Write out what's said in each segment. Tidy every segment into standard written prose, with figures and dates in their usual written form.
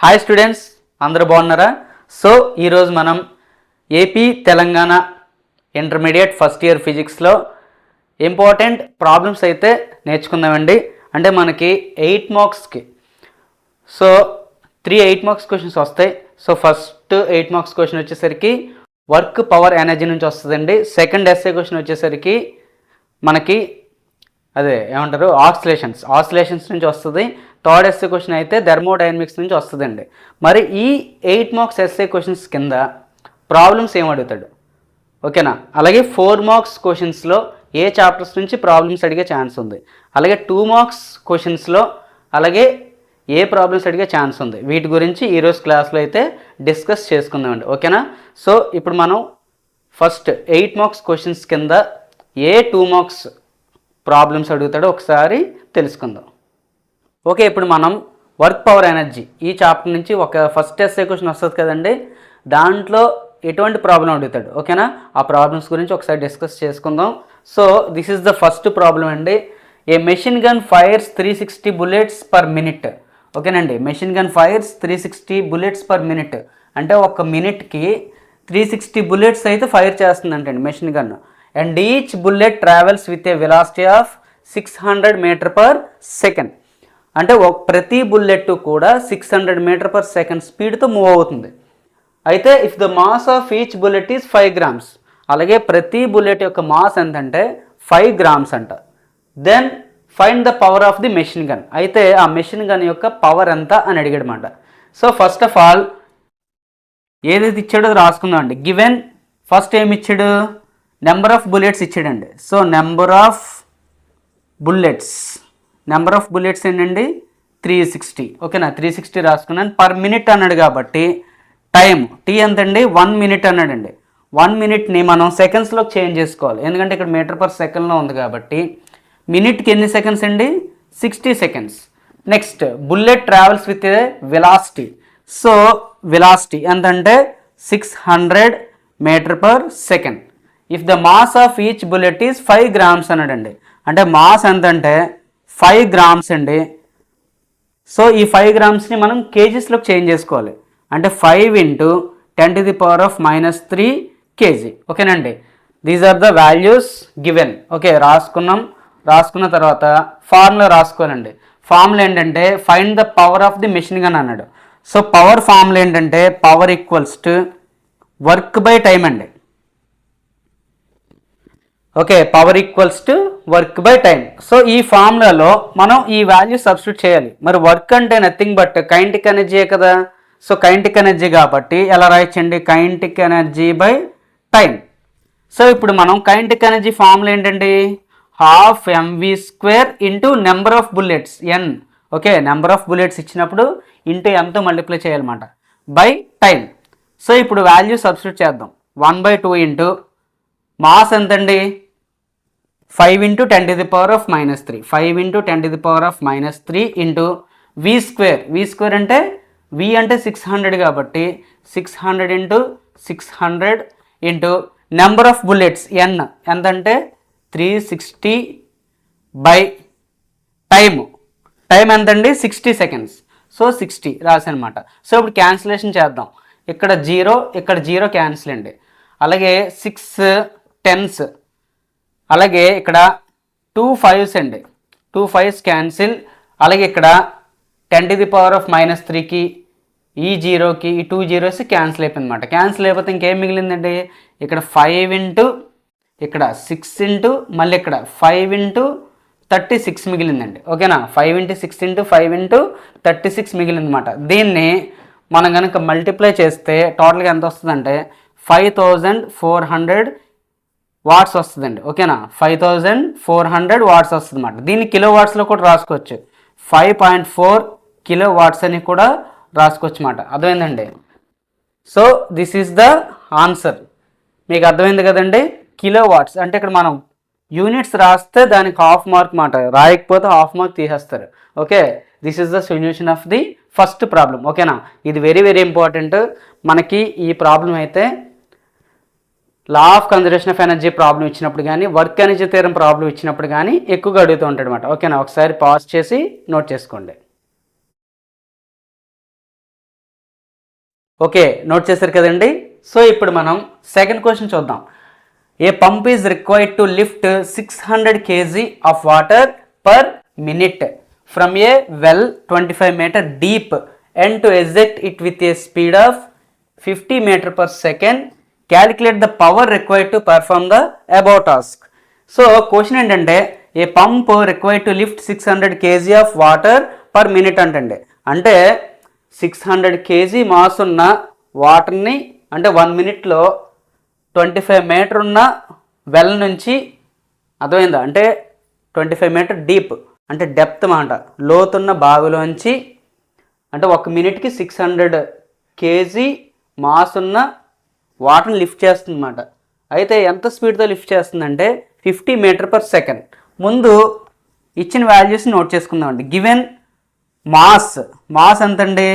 Hi students, అందరూ బాగున్నారా? So ఈరోజు మనం AP Telangana intermediate first year ఫిజిక్స్లో ఇంపార్టెంట్ ప్రాబ్లమ్స్ అయితే నేర్చుకుందామండి. అంటే మనకి 8 మార్క్స్కి సో 3 8 మార్క్స్ క్వశ్చన్స్ వస్తాయి. సో ఫస్ట్ 8 మార్క్స్ క్వశ్చన్ వచ్చేసరికి వర్క్ పవర్ ఎనర్జీ నుంచి వస్తుందండి. సెకండ్ ఎస్ఏ క్వశ్చన్ వచ్చేసరికి మనకి అదే ఏమంటారు ఆసిలేషన్స్ నుంచి వస్తుంది. థర్డ్ ఎస్ఏ క్వశ్చన్ అయితే థర్మోడైనమిక్స్ నుంచి వస్తుందండి. మరి ఈ 8 మార్క్స్ ఎస్ఏ క్వశ్చన్స్ కింద ప్రాబ్లమ్స్ ఏం అడుగుతాడు, ఓకేనా? అలాగే 4 మార్క్స్ క్వశ్చన్స్లో ఏ చాప్టర్స్ నుంచి ప్రాబ్లమ్స్ అడిగే ఛాన్స్ ఉంది, అలాగే 2 మార్క్స్ క్వశ్చన్స్లో అలాగే ఏ ప్రాబ్లమ్స్ అడిగే ఛాన్స్ ఉంది, వీటి గురించి ఈరోజు క్లాస్లో అయితే డిస్కస్ చేసుకుందామండి, ఓకేనా? సో ఇప్పుడు మనం ఫస్ట్ 8 మార్క్స్ క్వశ్చన్స్ కింద ఏ 2 మార్క్స్ ప్రాబ్లమ్స్ అడుగుతాడో ఒకసారి తెలుసుకుందాం. ఓకే, ఇప్పుడు మనం వర్క్ పవర్ ఎనర్జీ ఈ చాప్టర్ నుంచి ఒక ఫస్ట్ ఎస్ఏ క్వశ్చన్ వస్తుంది కదండి, దాంట్లో ఎటువంటి ప్రాబ్లం అడుగుతాడు, ఓకేనా? ఆ ప్రాబ్లమ్స్ గురించి ఒకసారి డిస్కస్ చేసుకుందాం. So this is the first problem అండి. A machine gun fires 360 bullets per minute. ఓకేనండి, machine gun fires 360 bullets per minute అంటే ఒక మినిట్కి 360 bullets అయితే ఫైర్ చేస్తుందంటండి machine gun. And each bullet travels with a velocity of 600 meter/second. అంటే ప్రతి bullet కూడా 600 meter/second స్పీడ్తో మూవ్ అవుతుంది. అయితే if the mass of each bullet is 5 grams, అలాగే ప్రతి బుల్లెట్ యొక్క మాస్ ఎంతంటే 5 grams అంట. Then find the power of the machine gun. అయితే ఆ మెషిన్ గన్ యొక్క పవర్ ఎంత అని అడిగాడనమాట. సో ఫస్ట్ ఆఫ్ ఆల్ ఏదైతే ఇచ్చాడో రాసుకుందాం అండి. గివెన్ ఫస్ట్ ఏమి ఇచ్చాడు, నెంబర్ ఆఫ్ బుల్లెట్స్ ఇచ్చాడండి. సో నెంబర్ ఆఫ్ బుల్లెట్స్ ఏంటండి 360, ఓకేనా? 360 రాసుకున్నాను. పర్ మినిట్ అన్నాడు కాబట్టి టైం టీ ఎంతండి 1 minute అన్నాడండి. 1 minute మనం సెకండ్స్లో చేంజ్ చేసుకోవాలి, ఎందుకంటే ఇక్కడ meter/secondలో ఉంది కాబట్టి మినిట్కి ఎన్ని సెకండ్స్ అండి 60 seconds. Next bullet travels with velocity. So velocity ఎంతంటే 600 meter/second. If the mass of each bullet is 5 grams అన్నాడండి. అంటే మాస్ ఎంతంటే 5 grams అండి. సో ఈ 5 gramsని మనం కేజీస్లోకి చేంజ్ చేసుకోవాలి, అంటే 5 × 10⁻³ kg, ఓకేనండి? These are the values given. Okay, రాసుకున్న తర్వాత ఫార్ములా రాసుకోవాలండి. ఫార్ములా ఏంటంటే find the power of the machine gun అన్నాడు. సో పవర్ ఫార్ములా ఏంటంటే power equals to work by time అండి. Okay, power equals to work by time. So ఈ ఫార్ములాలో మనం ఈ వాల్యూ సబ్స్టిట్యూట్ చేయాలి. మరి వర్క్ అంటే నథింగ్ బట్ కైనెటిక్ ఎనర్జీయే కదా. సో కైనెటిక్ ఎనర్జీ కాబట్టి ఎలా రాయొచ్చండి, kinetic energy by time. So ఇప్పుడు మనం కైనెటిక్ ఎనర్జీ ఫార్ములా ఏంటండి, 12 mv² into number of bullets n. Okay, number of bullets ఇచ్చినప్పుడు ఇంటూ ఎంతో మల్టిప్లై చేయాలన్నమాట బై టైం. సో ఇప్పుడు వాల్యూ సబ్స్టిట్యూట్ చేద్దాం. 1/2 ఇంటూ మాస్ ఎంతండి 5 × 10⁻³ 5 × 10⁻³ ఇంటూ v² అంటే v అంటే 600 కాబట్టి 600 × 600 into number of bullets n ఎంతంటే 360 బై టైం ఎంతండి 60 seconds. సో 60 రాసనమాట. సో ఇప్పుడు క్యాన్సిలేషన్ చేద్దాం. ఇక్కడ 0 క్యాన్సిల్ అండి. అలాగే 6 10s, అలాగే ఇక్కడ 2 5s అండి, 2 5s క్యాన్సిల్. అలాగే ఇక్కడ 10⁻³ ఈ 0కి ఈ 2 zeros క్యాన్సిల్ అయిపోయింది అనమాట. క్యాన్సిల్ అయిపోతే ఇంకేం మిగిలిందండి, ఇక్కడ 5 × ఇక్కడ 6 × మళ్ళీ ఇక్కడ 5 × 36 మిగిలిందండి, ఓకేనా? 5 × 6 × 5 × 36 మిగిలింది అనమాట. దీన్ని మనం కనుక మల్టిప్లై చేస్తే టోటల్గా ఎంత వస్తుందంటే 5400 watts వస్తుందండి, ఓకేనా? 5400 watts వస్తుంది అన్నమాట. దీన్ని కిలో వాట్స్లో కూడా రాసుకోవచ్చు, 5.4 kilowatts అని కూడా రాసుకోవచ్చు అన్నమాట. అర్థమైందండి? So this is the answer. మీకు అర్థమైంది కదండి? కిలో వాట్స్ అంటే ఇక్కడ మనం యూనిట్స్ రాస్తే దానికి హాఫ్ మార్క్ మాట, రాయకపోతే హాఫ్ మార్క్ తీసేస్తారు. Okay, this is the solution of the first problem, ఓకేనా? ఇది వెరీ వెరీ ఇంపార్టెంట్. మనకి ఈ ప్రాబ్లం అయితే law of conservation of energy problem ఇచ్చినప్పుడు కానీ, వర్క్ ఎనర్జీ థియరం ప్రాబ్లం ఇచ్చినప్పుడు కానీ ఎక్కువగా అడుగుతూ ఉంటాడు అనమాట, ఓకేనా? ఒకసారి పాజ్ చేసి నోట్ చేసుకోండి. ఓకే, నోట్ చేశారు కదండి. సో ఇప్పుడు మనం సెకండ్ క్వశ్చన్ చూద్దాం. A pump is required to lift 600 kg of water per minute from a well 25 meter deep and to eject it with a speed of 50 meter per second. Calculate the power required to perform the above task. So question ఏంటంటే a pump required to lift 600 kg of water per minute అంటే 600 kg mass ఉన్న వాటర్ని అంటే 1 minute 25 meter ఉన్న well నుంచి, అర్థమైందా, అంటే 25 meter deep అంటే డెప్త్ మాట, లోతున్న బావిలోంచి అంటే 1 minute 600 kg మాస్ ఉన్న వాటర్ని లిఫ్ట్ చేస్తుంది అన్నమాట. అయితే ఎంత స్పీడ్తో లిఫ్ట్ చేస్తుందంటే 50 meter per second. ముందు ఇచ్చిన వాల్యూస్ నోట్ చేసుకుందామండి. గివెన్ మాస్ ఎంతండి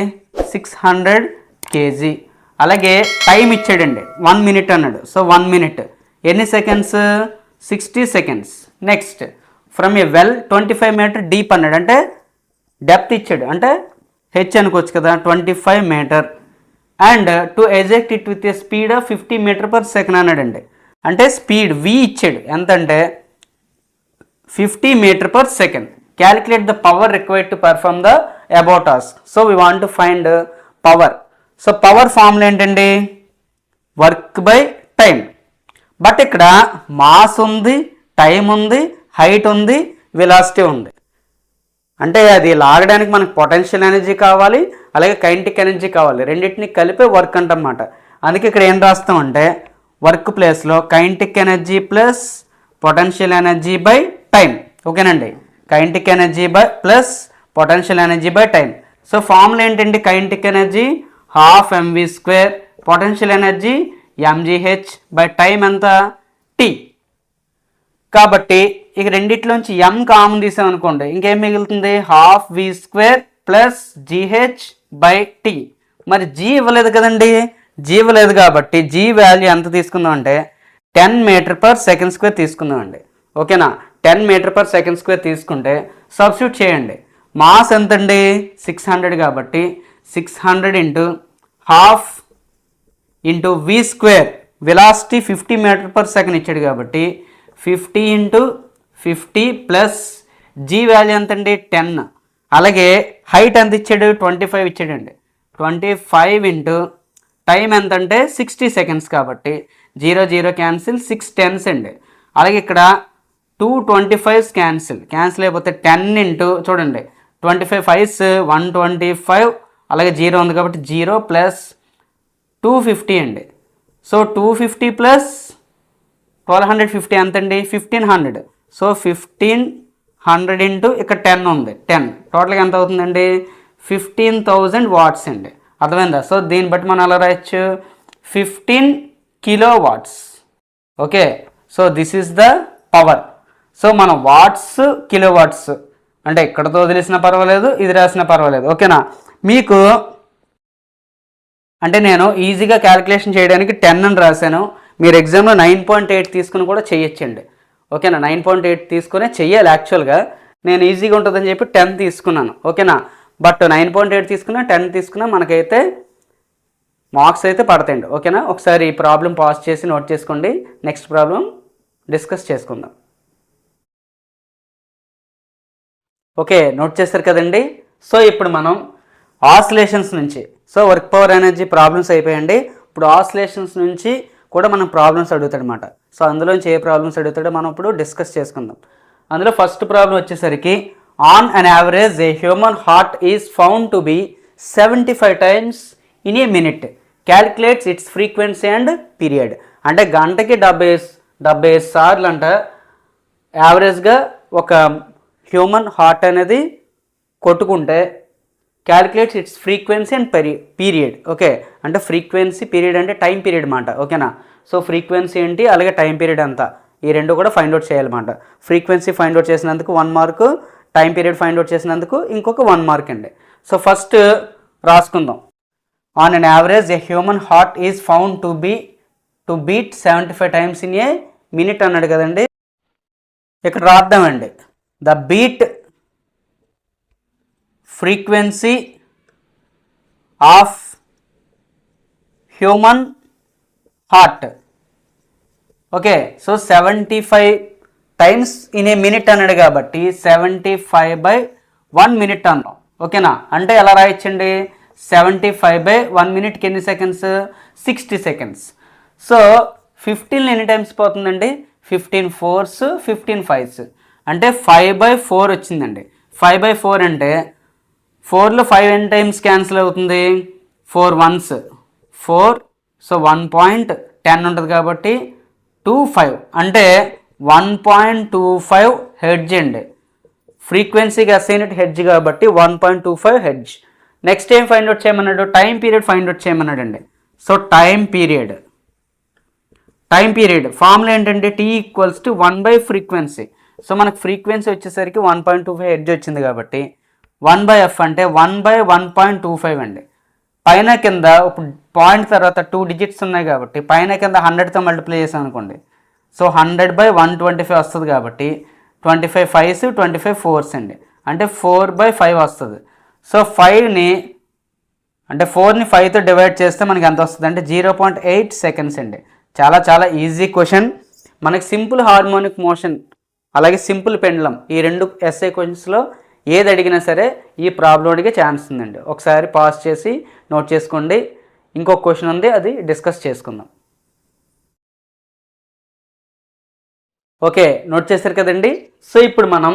600 kg. అలాగే టైం ఇచ్చాడండి 1 minute అన్నాడు. సో 1 minute ఎన్ని seconds, 60 seconds. Next from a well 25 meter deep అన్నాడు, అంటే డెప్త్ ఇచ్చాడు, అంటే హెచ్ అనుకోవచ్చు కదా, 25 meter. And to eject it with a speed of 50 meter per second అన్నాడండి, అంటే స్పీడ్ వి ఇచ్చాడు ఎంత అంటే 50 meter per second. Calculate the power required to perform the above task. So we want to find power. So power formula ఏంటండి, work by time. But ఇక్కడ mass ఉంది, time ఉంది, height ఉంది, వెలాసిటీ ఉంది. అంటే అది లాగడానికి మనకు పొటెన్షియల్ ఎనర్జీ కావాలి, అలాగే కైనెటిక్ ఎనర్జీ కావాలి, రెండింటిని కలిపే వర్క్ అంటన్నమాట. అందుకే ఇక్కడ ఏం రాస్తామంటే వర్క్ ప్లేస్లో kinetic energy plus potential energy by time. ఓకేనండి, kinetic energy by plus potential energy by time. So formula ఏంటండి, kinetic energy 12 mv², potential energy mgh by time ఎంత t. కాబట్టి ఇక రెండిట్లోంచి m కామన్ తీసామనుకోండి, ఇంకేం మిగులుతుంది 12 v² plus gh by t. మరి g ఇవ్వలేదు కదండి, g ఇవ్వలేదు కాబట్టి g వాల్యూ ఎంత తీసుకుందాం అంటే 10 meter per second square తీసుకుందామండి. ఓకేనా, 10 meter per second square తీసుకుంటే సబ్స్టిట్యూట్ చేయండి. మాస్ ఎంతండి 600 కాబట్టి 600 into 12 into v², velocity 50 meter per second ఇచ్చాడు కాబట్టి 50 ఇంటూ 50 ప్లస్ g వాల్యూ ఎంతండి 10. అలాగే హైట్ ఎంత ఇచ్చాడు 25 ఇచ్చాడండి, 25 ఇంటూ టైం ఎంతంటే 60 seconds కాబట్టి 0 0 క్యాన్సిల్, 6 10s అండి. అలాగే ఇక్కడ 2 25s క్యాన్సిల్ అయిపోతే 10 ఇంటూ చూడండి 25 5s 125, అలాగే 0 ఉంది కాబట్టి 0 ప్లస్ 250 అండి. సో 250 ప్లస్ 1250 ఎంతండి 1500. సో 1500 ఇంటూ ఇక్కడ 10 ఉంది, 10 టోటల్గా ఎంత అవుతుందండి 15,000 watts అండి. అర్థమైందా? సో దీన్ని బట్టి మనం ఎలా రాయొచ్చు 15 kilowatts. Okay, so this is the power. So మనం వాట్స్ కిలోవాట్స్ అంటే ఇక్కడతో వదిలేసినా పర్వాలేదు, ఇది రాసినా పర్వాలేదు. ఓకేనా, మీకు అంటే నేను ఈజీగా క్యాలిక్యులేషన్ చేయడానికి 10 అని రాశాను. మీరు ఎగ్జామ్లో 9.8 తీసుకుని కూడా చేయొచ్చండి. ఓకేనా, 9.8 తీసుకునే చెయ్యాలి. యాక్చువల్గా నేను ఈజీగా ఉంటుందని చెప్పి 10 తీసుకున్నాను. ఓకేనా, బట్ 9.8 తీసుకున్నా 10 తీసుకున్నా మనకైతే మార్క్స్ అయితే పడతాయండి. ఓకేనా, ఒకసారి ఈ ప్రాబ్లం పాస్ చేసి నోట్ చేసుకోండి. నెక్స్ట్ ప్రాబ్లం డిస్కస్ చేసుకుందాం. ఓకే, నోట్ చేస్తారు కదండి. సో ఇప్పుడు మనం ఆసిలేషన్స్ నుంచి, so work power energy problems అయిపోయండి. ఇప్పుడు ఆసిలేషన్స్ నుంచి కూడా మనం ప్రాబ్లమ్స్ అడుగుతాడు అనమాట. సో అందులోంచి ఏ ప్రాబ్లమ్స్ అడుగుతాడో మనం ఇప్పుడు డిస్కస్ చేసుకుందాం. అందులో ఫస్ట్ ప్రాబ్లం వచ్చేసరికి on an average a human heart is found to be 75 times in a minute. Calculates it's frequency and period. అంటే గంటకి 70 సార్లు అంట యావరేజ్గా ఒక హ్యూమన్ హార్ట్ అనేది కొట్టుకుంటే calculates it's frequency and period. Okay, అంటే ఫ్రీక్వెన్సీ పీరియడ్ అంటే టైం పీరియడ్ మాట. ఓకేనా, సో ఫ్రీక్వెన్సీ ఏంటి, అలాగే టైం పీరియడ్ అంతా ఈ రెండు కూడా ఫైండ్ అవుట్ చేయాలన్నమాట. ఫ్రీక్వెన్సీ ఫైండ్ అవుట్ చేసినందుకు 1 mark, time period find out చేసినందుకు ఇంకొక 1 mark అండి. సో ఫస్ట్ రాసుకుందాం. On an average a human heart is found to beat 75 times in a minute అన్నాడు కదండి. ఇక్కడ రాద్దామండి, the beat frequency of human heart. Okay, so 75 times in a minute అన్నాడు కాబట్టి 75/1 మినిట్ అన్నాం. ఓకేనా, అంటే ఎలా రాయొచ్చండి, 75/1 మినిట్కి ఎన్ని సెకండ్స్, 60 సెకండ్స్. సో 15 ఎన్ని టైమ్స్ పోతుందండి, 15 4s 15 5s, అంటే 5/4 వచ్చిందండి. 5/4 అంటే 4లో 5 ఎన్ని టైమ్స్ క్యాన్సిల్ అవుతుంది, 4 1s 4, సో 1.10 ఉంటుంది కాబట్టి 25, అంటే 1.25 హెడ్జ్ అండి. ఫ్రీక్వెన్సీకి అసైన్డ్ హెడ్జ్ కాబట్టి 1.25 హెడ్జ్. నెక్స్ట్ ఏం ఫైండ్ అవుట్ చేయమన్నాడు, టైం పీరియడ్ ఫైండ్ అవుట్ చేయమన్నాడు అండి. సో టైం పీరియడ్ ఫార్ములా ఏంటంటే T = 1/ఫ్రీక్వెన్సీ. సో మనకు ఫ్రీక్వెన్సీ వచ్చేసరికి 1.25 హెడ్జ్ వచ్చింది కాబట్టి 1/f అంటే 1/1.25 అండి. పైన కింద ఇప్పుడు పాయింట్ తర్వాత 2 డిజిట్స్ ఉన్నాయి కాబట్టి పైన కింద 100తో మల్టిప్లై చేసాం అనుకోండి, సో 100/125 వస్తుంది కాబట్టి 25 5s 25 4s అండి, అంటే 4/5 వస్తుంది. సో 5ని అంటే 4ని 5తో డివైడ్ చేస్తే మనకి ఎంత వస్తుంది అంటే 0.8 సెకండ్స్ అండి. చాలా ఈజీ క్వశ్చన్. మనకి సింపుల్ హార్మోనిక్ మోషన్ అలాగే సింపుల్ పెండ్లం ఈ రెండు ఎస్ఏ క్వశ్చన్స్లో ఏది అడిగినా సరే ఈ ప్రాబ్లం అడిగే ఛాన్స్ ఉందండి. ఒకసారి పాస్ చేసి నోట్ చేసుకోండి. ఇంకొక క్వశ్చన్ ఉంది, అది డిస్కస్ చేసుకుందాం. ఓకే, నోట్ చేశారు కదండి. సో ఇప్పుడు మనం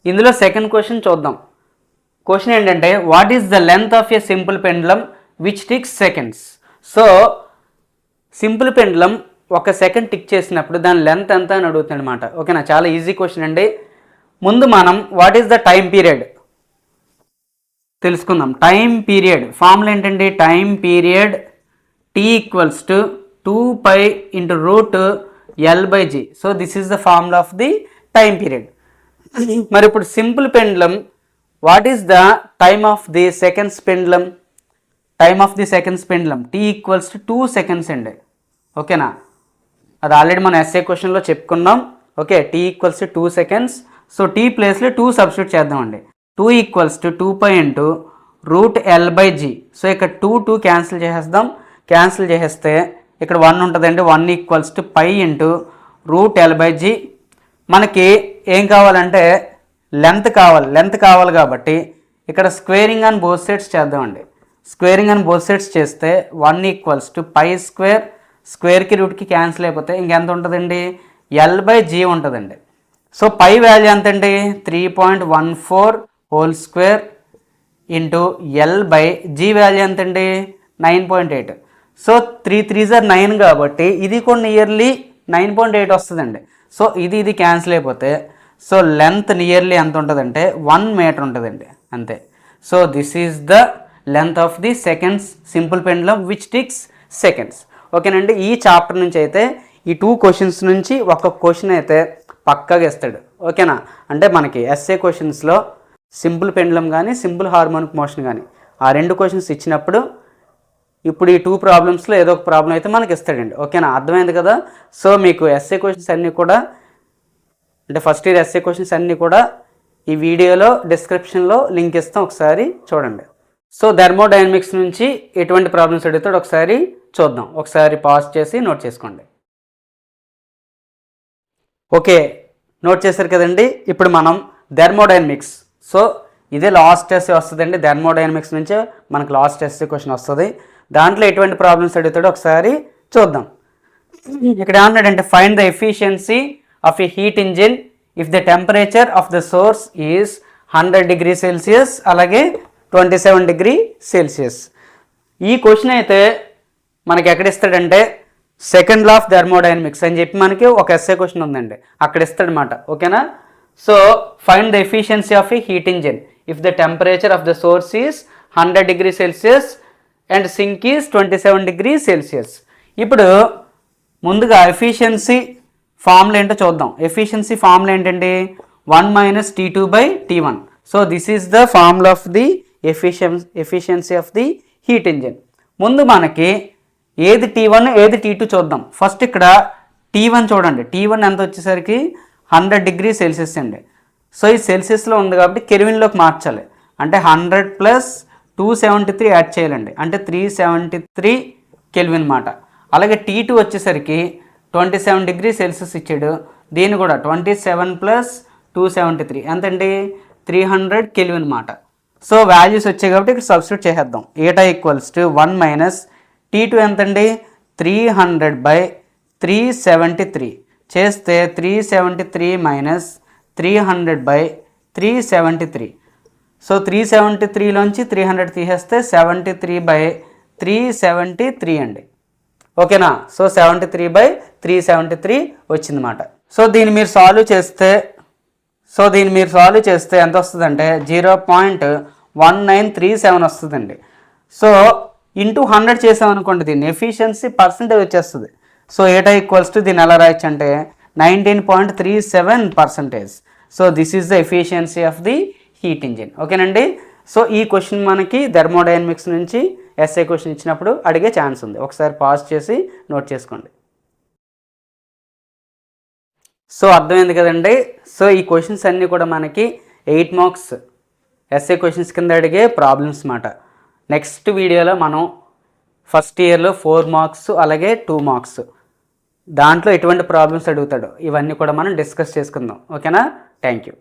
ఇందులో సెకండ్ క్వశ్చన్ చూద్దాం. క్వశ్చన్ ఏంటంటే what is the length of a simple pendulum which ticks seconds. So simple pendulum 1 second tick చేసినప్పుడు దాని లెంత్ ఎంత అని అడుగుతుంది అనమాట. ఓకేనా, చాలా ఈజీ క్వశ్చన్ అండి. ముందు మనం what is the time period తెలుసుకుందాం. టైం పీరియడ్ ఫార్ములా ఏంటండి, time period T = 2π × √L/g. So this is the formula of the time period. మరి ఇప్పుడు simple pendulum what is the time of the seconds pendulum, time of the seconds pendulum T = 2 seconds అండి. ఓకేనా, అది already మన SA క్వశ్చన్లో చెప్పుకున్నాం. Okay, T = 2 seconds. So T ప్లేస్లో 2 substitute చేద్దామండి. 2 = 2π × √L/g. సో ఇక్కడ 2 క్యాన్సిల్ చేసేద్దాం. క్యాన్సిల్ చేసేస్తే ఇక్కడ 1 ఉంటుందండి. 1 = π × √L/g. మనకి ఏం కావాలంటే లెంత్ కావాలి కాబట్టి ఇక్కడ స్క్వేరింగ్ ఆన్ బోత్ సైడ్స్ చేద్దామండి. స్క్వేరింగ్ ఆన్ బోత్ సైడ్స్ చేస్తే 1 = π², స్క్వేర్కి రూట్కి క్యాన్సిల్ అయిపోతే ఇంకెంత ఉంటుందండి, L/g ఉంటుందండి. సో పై వాల్యూ ఎంతండి, 3.14² L/g వాల్యూ ఎంతండి, 9.8. సో 3 3s are 9 కాబట్టి ఇది కూడా నియర్లీ 9.8 వస్తుందండి. సో ఇది క్యాన్సిల్ అయిపోతే సో లెంత్ నియర్లీ ఎంత ఉంటుందంటే 1 మీటర్ ఉంటుందండి, అంతే. So this is the length of the seconds simple pendulum which ticks seconds. ఓకేనండి, ఈ చాప్టర్ నుంచి అయితే ఈ 2 క్వశ్చన్స్ నుంచి ఒక క్వశ్చన్ అయితే పక్కాగా ఇస్తాడు. ఓకేనా, అంటే మనకి ఎస్ఏ క్వశ్చన్స్లో సింపుల్ పెండ్లం కానీ సింపుల్ హార్మోనిక్ మోషన్ కానీ ఆ 2 క్వశ్చన్స్ ఇచ్చినప్పుడు ఇప్పుడు ఈ 2 ప్రాబ్లమ్స్లో ఏదో ఒక ప్రాబ్లం అయితే మనకి ఇస్తాడండి. ఓకేనా, అర్థమైంది కదా. సో మీకు ఎస్ఏ క్వశ్చన్స్ అన్నీ కూడా అంటే ఫస్ట్ ఇయర్ ఎస్ఏ క్వశ్చన్స్ అన్నీ కూడా ఈ వీడియోలో డిస్క్రిప్షన్లో లింక్ ఇస్తాం, ఒకసారి చూడండి. సో థర్మోడైనమిక్స్ నుంచి ఎటువంటి ప్రాబ్లమ్స్ అడుగుతాడో ఒకసారి చూద్దాం. ఒకసారి పాజ్ చేసి నోట్ చేసుకోండి. ఓకే, నోట్ చేశారు కదండి. ఇప్పుడు మనం థర్మోడైనమిక్స్, సో ఇదే లాస్ట్ ఎస్సే వస్తుందండి. థర్మోడైనమిక్స్ నుంచే మనకు లాస్ట్ ఎస్సే క్వశ్చన్ వస్తుంది. దాంట్లో ఎటువంటి ప్రాబ్లమ్స్ అడుగుతాడో ఒకసారి చూద్దాం. ఇక్కడ ఏమన్నాడంటే find the efficiency of a heat engine if the temperature of the source is 100°C అలాగే 27°C. ఈ క్వశ్చన్ అయితే మనకి ఎక్కడ ఇస్తాడంటే సెకండ్ లా ఆఫ్ థర్మోడైనమిక్స్ అని చెప్పి మనకి ఒక ఎస్ఏ క్వశ్చన్ ఉందండి, అక్కడ ఇస్తాడనమాట. ఓకేనా, so find the efficiency of a heat engine if the temperature of the source is 100°C and sink is 27°C. ఇప్పుడు ముందుగా ఎఫిషియన్సీ ఫార్ములా ఏంటో చూద్దాం. ఎఫిషియన్సీ ఫార్ములా ఏంటండి, 1 - T2/T1. So this is the formula of the efficiency of the heat engine. ముందు మనకి ఏది T1 ఏది T2 చూద్దాం. ఫస్ట్ ఇక్కడ T1 చూడండి. T1 ఎంత వచ్చేసరికి 100°C అండి. సో ఈ సెల్సియస్లో ఉంది కాబట్టి కెల్విన్లోకి మార్చాలి. అంటే 100 + 273 యాడ్ చేయాలండి, అంటే 373 కెల్విన్ మాట. అలాగే T2 వచ్చేసరికి 27 డిగ్రీ సెల్సియస్ ఇచ్చాడు. దీన్ని కూడా 27 + 273 ఎంతండి 300 కెల్విన్ మాట. సో వాల్యూస్ వచ్చాయి కాబట్టి ఇక్కడ సబ్స్టిట్యూట్ చేసేద్దాం. ఈటా = 1 - T2 ఎంతండి 300/373 చేస్తే 373 - 300/373. సో 373లోంచి 300 తీసేస్తే 73/373 అండి. ఓకేనా? సో 73/373 వచ్చిందన్నమాట. సో దీన్ని మీరు సాల్వ్ చేస్తే ఎంత వస్తుందంటే 0.1937 వస్తుందండి. సో ఇంటూ 100 చేసామనుకోండి దీన్ని ఎఫిషియన్సీ పర్సంటేజ్ వచ్చేస్తుంది. సో ఈటా = దీన్ని ఎలా రాయొచ్చు అంటే 19.37%. So this is the efficiency of the heat engine. ఓకేనండి? సో ఈ క్వశ్చన్ మనకి థర్మోడైనమిక్స్ నుంచి ఎస్ఐ క్వశ్చన్ ఇచ్చినప్పుడు అడిగే ఛాన్స్ ఉంది. ఒకసారి పాజ్ చేసి నోట్ చేసుకోండి. సో అర్థమైంది కదండి. సో ఈ క్వశ్చన్స్ అన్నీ కూడా మనకి 8 మార్క్స్ ఎస్ఐ క్వశ్చన్స్ కింద అడిగే ప్రాబ్లమ్స్ మాట. నెక్స్ట్ వీడియోలో మనం ఫస్ట్ ఇయర్లో 4 మార్క్స్ అలాగే 2 మార్క్స్ దాంట్లో ఎటువంటి ప్రాబ్లమ్స్ అడుగుతాడో ఇవన్నీ కూడా మనం డిస్కస్ చేసుకుందాం. ఓకేనా? Thank you.